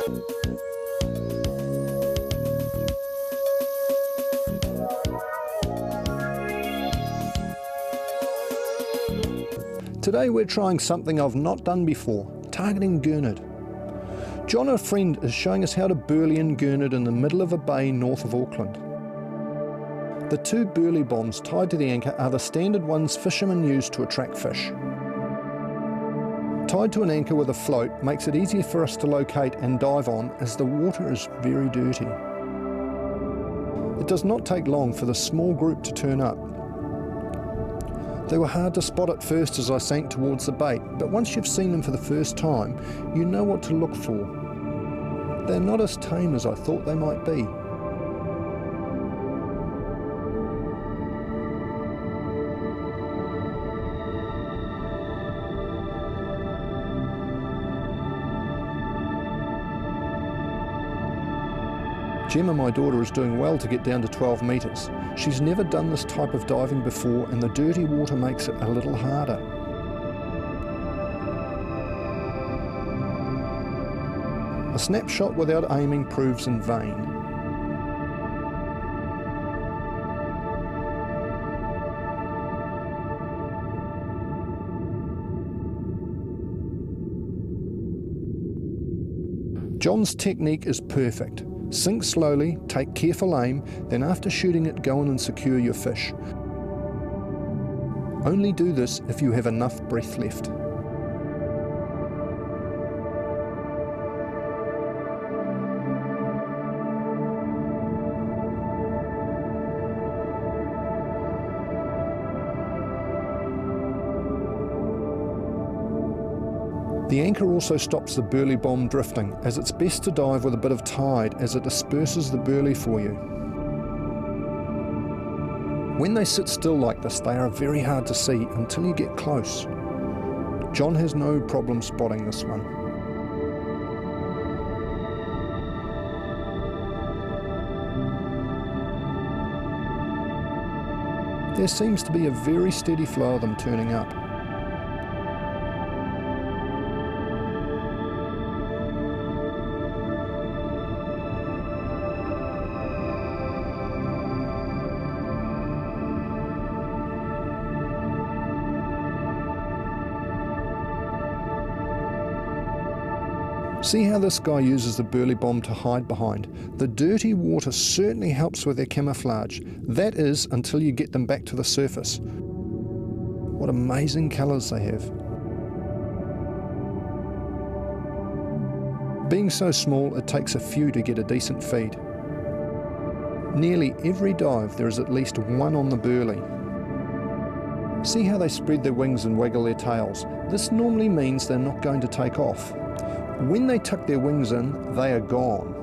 Today we're trying something I've not done before, targeting gurnard. John, a friend, is showing us how to burley in gurnard in the middle of a bay north of Auckland. The two burley bombs tied to the anchor are the standard ones fishermen use to attract fish. Tied to an anchor with a float makes it easier for us to locate and dive on, as the water is very dirty. It does not take long for the small group to turn up. They were hard to spot at first as I sank towards the bait, but once you've seen them for the first time, you know what to look for. They're not as tame as I thought they might be. Gemma, my daughter, is doing well to get down to 12 metres. She's never done this type of diving before, and the dirty water makes it a little harder. A snapshot without aiming proves in vain. John's technique is perfect. Sink slowly, take careful aim, then after shooting it, go in and secure your fish. Only do this if you have enough breath left. The anchor also stops the burley bomb drifting, as it's best to dive with a bit of tide as it disperses the burley for you. When they sit still like this, they are very hard to see until you get close. John has no problem spotting this one. There seems to be a very steady flow of them turning up. See how this guy uses the burley bomb to hide behind. The dirty water certainly helps with their camouflage. That is, until you get them back to the surface. What amazing colours they have. Being so small, it takes a few to get a decent feed. Nearly every dive there is at least one on the burley. See how they spread their wings and waggle their tails. This normally means they're not going to take off. When they tuck their wings in, they are gone.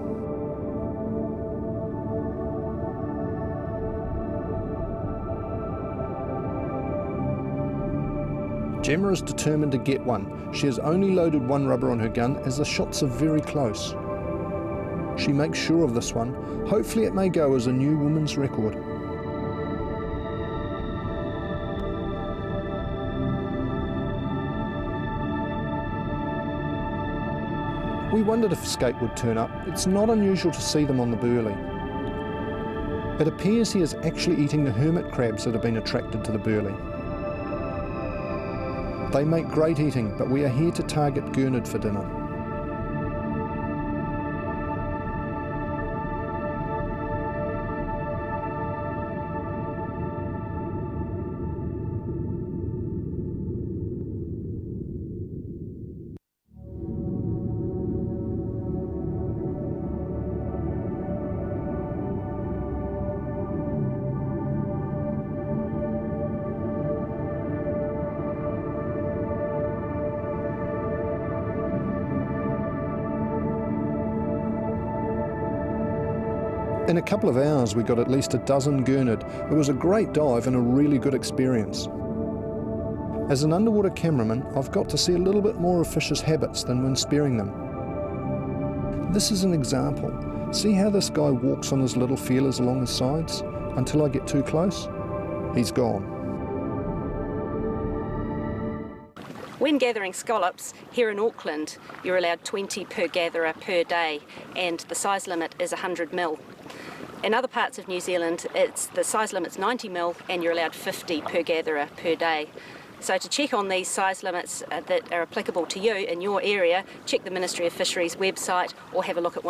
Gemma is determined to get one. She has only loaded one rubber on her gun as the shots are very close. She makes sure of this one. Hopefully it may go as a new woman's record. We wondered if skate would turn up. It's not unusual to see them on the burley. It appears he is actually eating the hermit crabs that have been attracted to the burley. They make great eating, but we are here to target gurnard for dinner. In a couple of hours we got at least a dozen gurnard. It was a great dive and a really good experience. As an underwater cameraman, I've got to see a little bit more of fish's habits than when spearing them. This is an example. See how this guy walks on his little feelers along his sides? Until I get too close, he's gone. When gathering scallops, here in Auckland, you're allowed 20 per gatherer per day, and the size limit is 100 mil. In other parts of New Zealand, the size limit's 90 mil, and you're allowed 50 per gatherer per day. So to check on these size limits that are applicable to you in your area, check the Ministry of Fisheries website or have a look at one